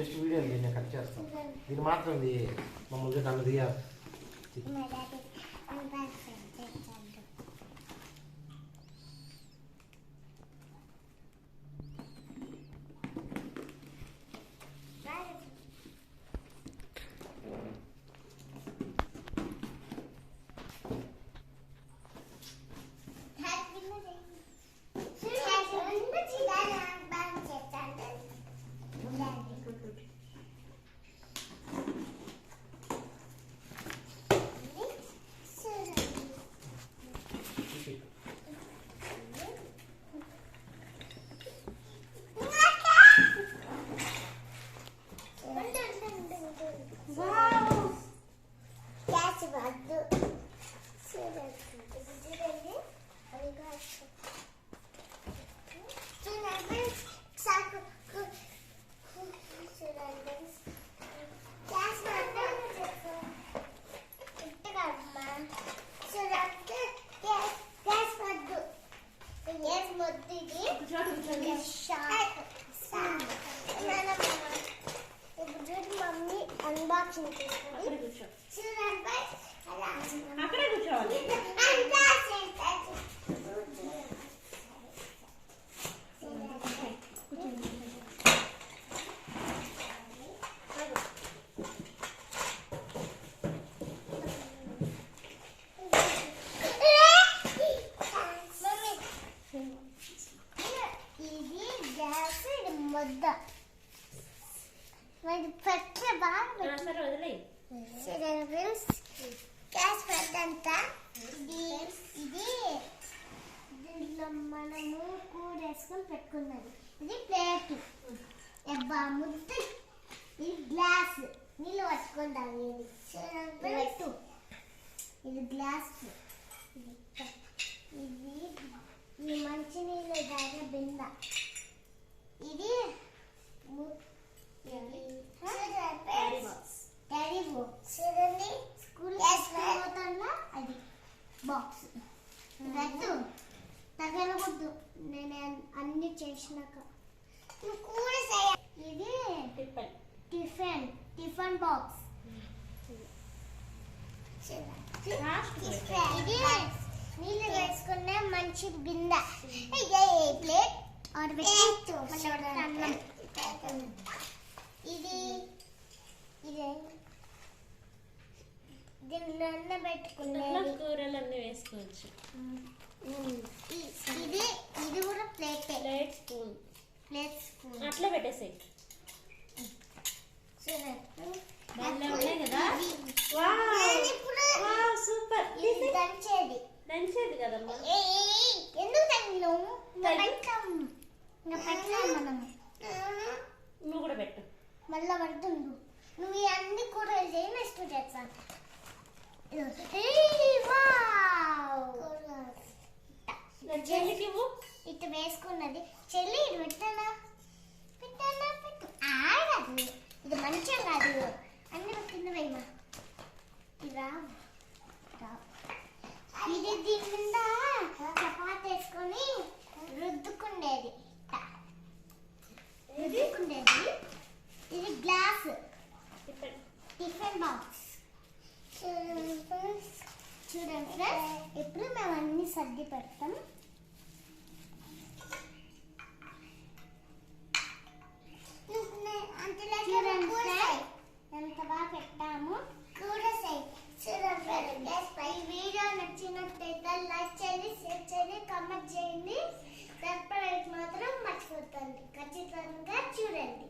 Just video నేను cut చేస్తాను. దీని మాత్రం మమ్మల్ని నన్ను తీయాలి. మనము కూర వేసుకొని పెట్టుకున్నది. ఇది ప్లేట్, ముద్ద, ఇది గ్లాస్ నీళ్ళు పట్టుకొని తాగేది. ఇది గ్లాస్, ఇది ఈ మంచి నీళ్ళు తాగే బింద. ఇది క్యారీ బాక్స్ చూడండి, స్కూల్ పోతున్నా అది బాక్స్. తగలకూడదు నేను అన్ని చేసినాక. ఇది టిఫిన్ బాక్స్. ఇది నీళ్ళు వేసుకునే మంచి బిందె. ప్లేట్ ఇది దీనిలో పెట్టుకునే కూరలన్నీ వేసుకోవచ్చు. ఇది కూడా ప్లేట్ స్పూన్ అట్లా పెట్టేసాయి. సూపర్. దంచేది కదమ్మా. ఎందుకు తగ్గినావు? నువ్వు కూడా పెట్టు. మళ్ళా పడుతుండు. నువ్వు ఈ అన్ని కూరలు చేయి, నెక్స్ట్ చేస్తాను. ఇట్లా వేసుకున్నది చెల్లి. ఇది పెట్టానా పెట్టు. ఆడదు, ఇది మంచిగా కాదు. అన్ని కింద వేయమా. ఇది ఇది దీని మీద చపాతి వేసుకొని రుద్దుకుండేది. ఇది గ్లాస్ టిఫిన్ బాక్స్. చూడండి ఫ్రెండ్స్, ఇప్పుడు మేము అన్ని సర్ది పెడతాం. ఎంత బాగా పెట్టాము. వీడియో నచ్చినట్టయితే లైక్ చేయండి, షేర్ చేయండి, కామెంట్ చేయండి. సబ్స్క్రైబ్ మాత్రం మర్చిపోతుంది. ఖచ్చితంగా చూడండి.